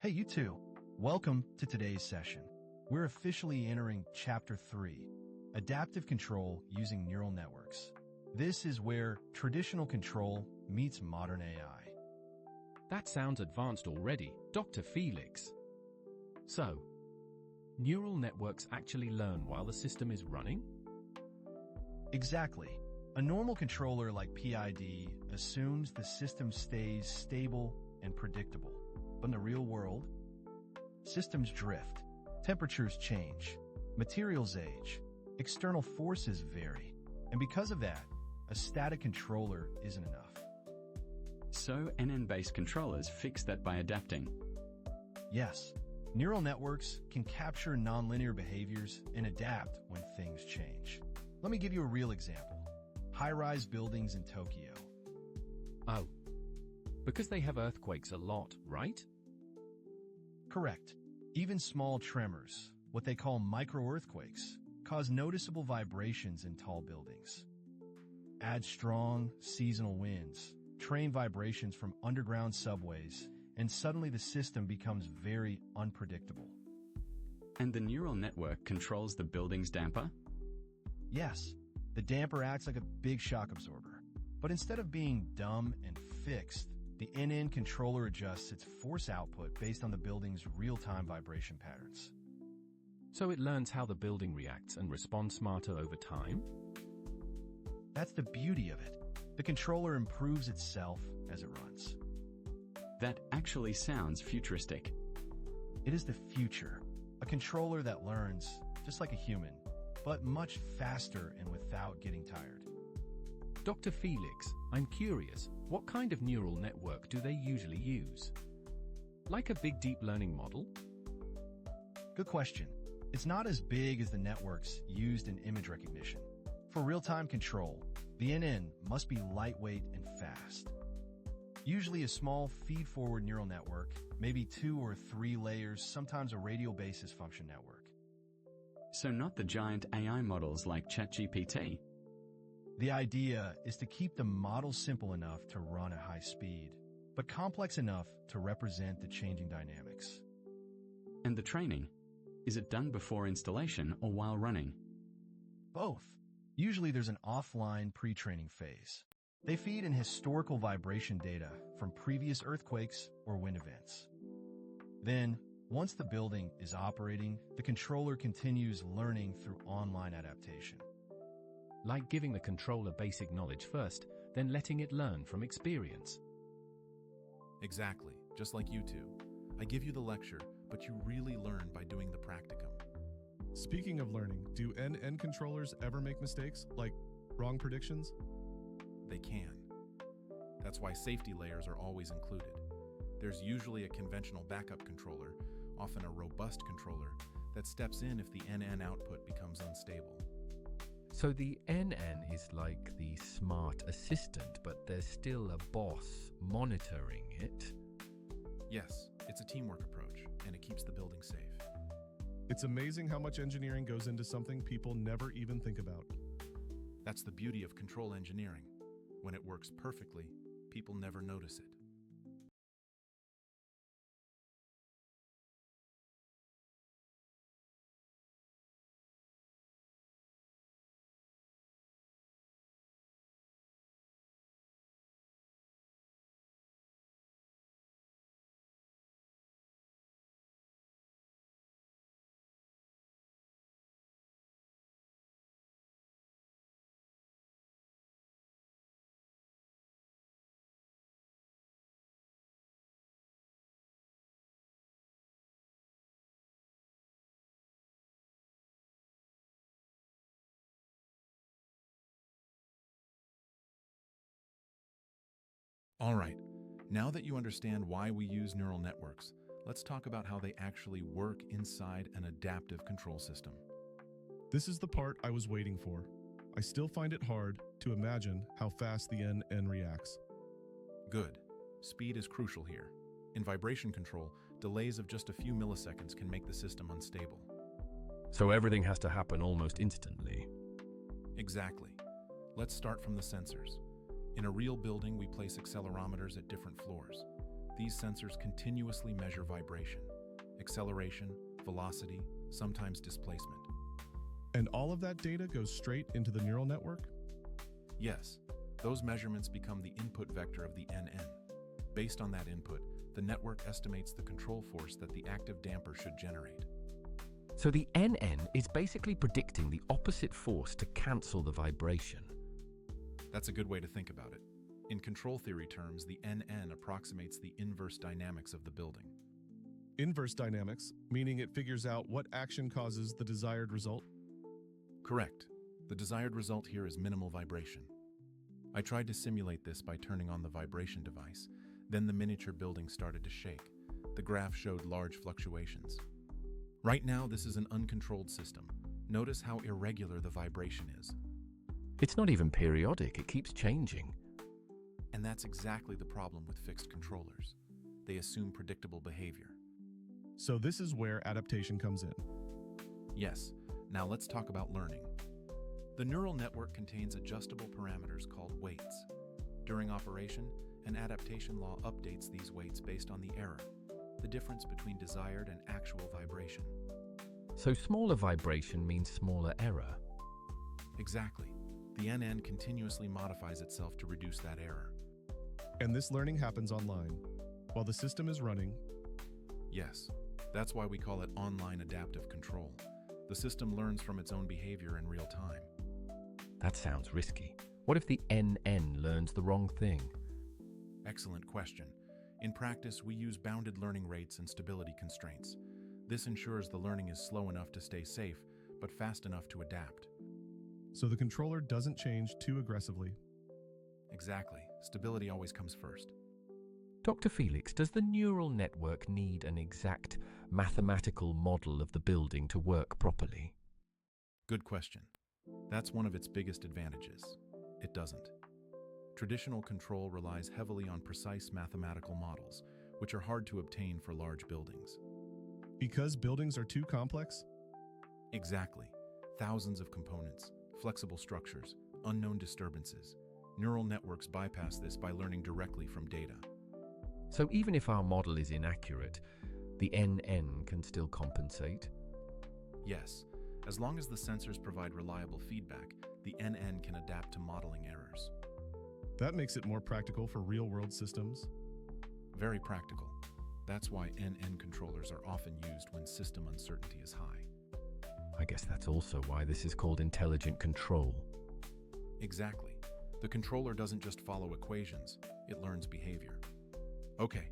Hey, you two. Welcome to today's session. We're officially entering Chapter 3, Adaptive Control Using Neural Networks. This is where traditional control meets modern AI. That sounds advanced already, Dr. Felix. So, neural networks actually learn while the system is running? Exactly. A normal controller like PID assumes the system stays stable and predictable. But in the real world, systems drift, temperatures change, materials age, external forces vary, and because of that, a static controller isn't enough. So NN-based controllers fix that by adapting. Yes, neural networks can capture nonlinear behaviors and adapt when things change. Let me give you a real example. High-rise buildings in Tokyo. Oh, because they have earthquakes a lot, right? Correct. Even small tremors, what they call micro-earthquakes, cause noticeable vibrations in tall buildings. Add strong, seasonal winds, train vibrations from underground subways, and suddenly the system becomes very unpredictable. And the neural network controls the building's damper? Yes, the damper acts like a big shock absorber. But instead of being dumb and fixed, the NN controller adjusts its force output based on the building's real-time vibration patterns. So it learns how the building reacts and responds smarter over time? That's the beauty of it. The controller improves itself as it runs. That actually sounds futuristic. It is the future. A controller that learns, just like a human, but much faster and without getting tired. Dr. Felix, I'm curious, what kind of neural network do they usually use? Like a big deep learning model? Good question. It's not as big as the networks used in image recognition. For real-time control, the NN must be lightweight and fast. Usually a small feed-forward neural network, maybe 2 or 3 layers, sometimes a radial basis function network. So not the giant AI models like ChatGPT. The idea is to keep the model simple enough to run at high speed, but complex enough to represent the changing dynamics. And the training? Is it done before installation or while running? Both. Usually there's an offline pre-training phase. They feed in historical vibration data from previous earthquakes or wind events. Then, once the building is operating, the controller continues learning through online adaptation. Like giving the controller basic knowledge first, then letting it learn from experience. Exactly, just like you two. I give you the lecture, but you really learn by doing the practicum. Speaking of learning, do NN controllers ever make mistakes, like wrong predictions? They can. That's why safety layers are always included. There's usually a conventional backup controller, often a robust controller, that steps in if the NN output becomes unstable. So the NN is like the smart assistant, but there's still a boss monitoring it. Yes, it's a teamwork approach, and it keeps the building safe. It's amazing how much engineering goes into something people never even think about. That's the beauty of control engineering. When it works perfectly, people never notice it. All right, now that you understand why we use neural networks, let's talk about how they actually work inside an adaptive control system. This is the part I was waiting for. I still find it hard to imagine how fast the NN reacts. Good. Speed is crucial here. In vibration control, delays of just a few milliseconds can make the system unstable. So everything has to happen almost instantly. Exactly. Let's start from the sensors. In a real building, we place accelerometers at different floors. These sensors continuously measure vibration, acceleration, velocity, sometimes displacement. And all of that data goes straight into the neural network? Yes, those measurements become the input vector of the NN. Based on that input, the network estimates the control force that the active damper should generate. So the NN is basically predicting the opposite force to cancel the vibration. That's a good way to think about it. In control theory terms, the NN approximates the inverse dynamics of the building. Inverse dynamics, meaning it figures out what action causes the desired result? Correct. The desired result here is minimal vibration. I tried to simulate this by turning on the vibration device. Then the miniature building started to shake. The graph showed large fluctuations. Right now, this is an uncontrolled system. Notice how irregular the vibration is. It's not even periodic, it keeps changing. And that's exactly the problem with fixed controllers. They assume predictable behavior. So this is where adaptation comes in. Yes, now let's talk about learning. The neural network contains adjustable parameters called weights. During operation, an adaptation law updates these weights based on the error, the difference between desired and actual vibration. So smaller vibration means smaller error. Exactly. The NN continuously modifies itself to reduce that error. And this learning happens online, while the system is running. Yes, that's why we call it online adaptive control. The system learns from its own behavior in real time. That sounds risky. What if the NN learns the wrong thing? Excellent question. In practice, we use bounded learning rates and stability constraints. This ensures the learning is slow enough to stay safe, but fast enough to adapt. So the controller doesn't change too aggressively. Exactly. Stability always comes first. Dr. Felix, does the neural network need an exact mathematical model of the building to work properly? Good question. That's one of its biggest advantages. It doesn't. Traditional control relies heavily on precise mathematical models, which are hard to obtain for large buildings. Because buildings are too complex? Exactly. Thousands of components, flexible structures, unknown disturbances. Neural networks bypass this by learning directly from data. So even if our model is inaccurate, the NN can still compensate? Yes, as long as the sensors provide reliable feedback, the NN can adapt to modeling errors. That makes it more practical for real-world systems. Very practical. That's why NN controllers are often used when system uncertainty is high. I guess that's also why this is called intelligent control. Exactly. The controller doesn't just follow equations, it learns behavior. Okay,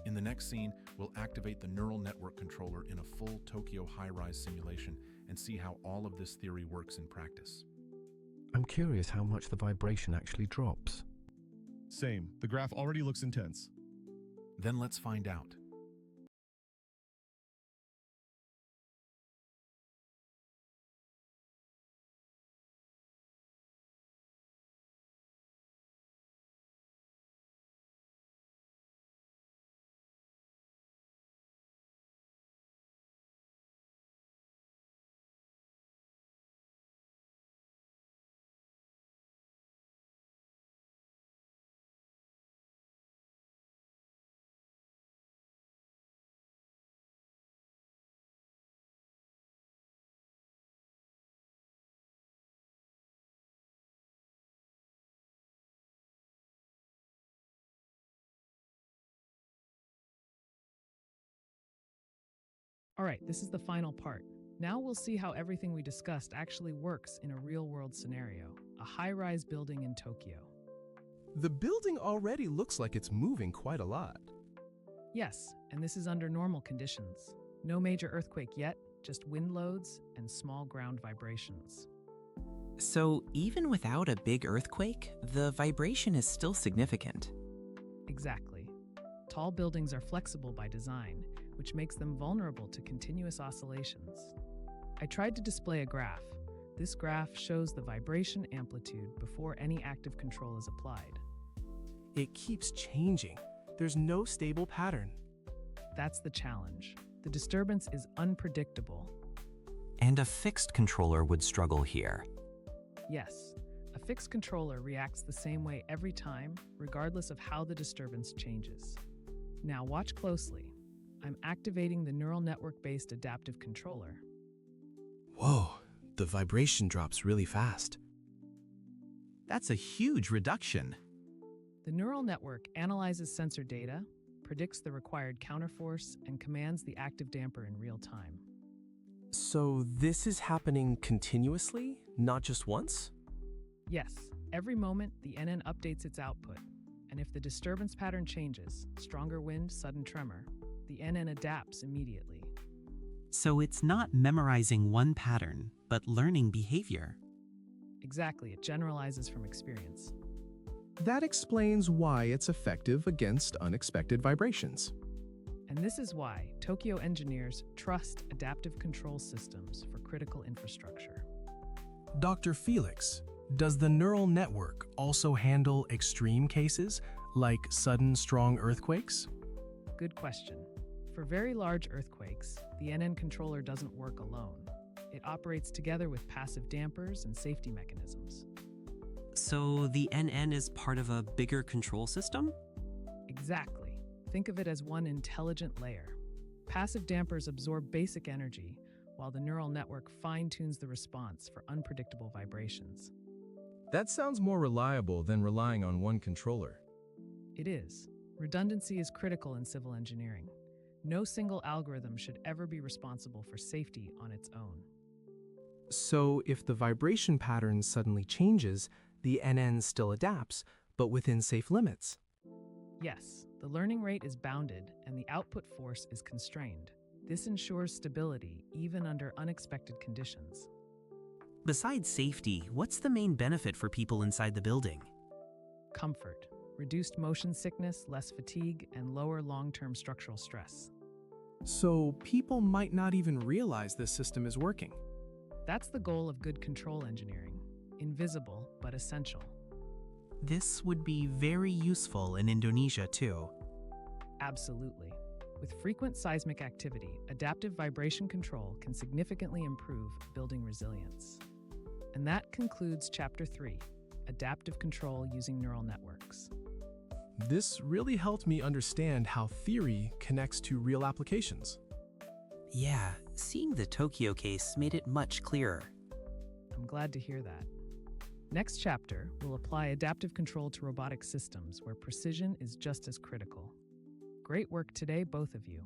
in the next scene, we'll activate the neural network controller in a full Tokyo high-rise simulation and see how all of this theory works in practice. I'm curious how much the vibration actually drops. Same. The graph already looks intense. Then let's find out. All right, this is the final part. Now we'll see how everything we discussed actually works in a real-world scenario, a high-rise building in Tokyo. The building already looks like it's moving quite a lot. Yes, and this is under normal conditions. No major earthquake yet, just wind loads and small ground vibrations. So even without a big earthquake, the vibration is still significant. Exactly. Tall buildings are flexible by design, which makes them vulnerable to continuous oscillations. I tried to display a graph. This graph shows the vibration amplitude before any active control is applied. It keeps changing. There's no stable pattern. That's the challenge. The disturbance is unpredictable. And a fixed controller would struggle here. Yes, a fixed controller reacts the same way every time, regardless of how the disturbance changes. Now watch closely. I'm activating the neural network-based adaptive controller. Whoa, the vibration drops really fast. That's a huge reduction. The neural network analyzes sensor data, predicts the required counterforce, and commands the active damper in real time. So this is happening continuously, not just once? Yes, every moment the NN updates its output, and if the disturbance pattern changes, stronger wind, sudden tremor, the NN adapts immediately. So it's not memorizing one pattern, but learning behavior. Exactly, it generalizes from experience. That explains why it's effective against unexpected vibrations. And this is why Tokyo engineers trust adaptive control systems for critical infrastructure. Dr. Felix, does the neural network also handle extreme cases, like sudden strong earthquakes? Good question. For very large earthquakes, the NN controller doesn't work alone. It operates together with passive dampers and safety mechanisms. So the NN is part of a bigger control system? Exactly. Think of it as one intelligent layer. Passive dampers absorb basic energy, while the neural network fine-tunes the response for unpredictable vibrations. That sounds more reliable than relying on one controller. It is. Redundancy is critical in civil engineering. No single algorithm should ever be responsible for safety on its own. So if the vibration pattern suddenly changes, the NN still adapts, but within safe limits. Yes, the learning rate is bounded and the output force is constrained. This ensures stability even under unexpected conditions. Besides safety, what's the main benefit for people inside the building? Comfort, reduced motion sickness, less fatigue, and lower long-term structural stress. So people might not even realize this system is working. That's the goal of good control engineering. Invisible, but essential. This would be very useful in Indonesia too. Absolutely. With frequent seismic activity, adaptive vibration control can significantly improve building resilience. And that concludes Chapter 3, Adaptive Control Using Neural Networks. This really helped me understand how theory connects to real applications. Yeah, seeing the Tokyo case made it much clearer. I'm glad to hear that. Next chapter will apply adaptive control to robotic systems where precision is just as critical. Great work today, both of you.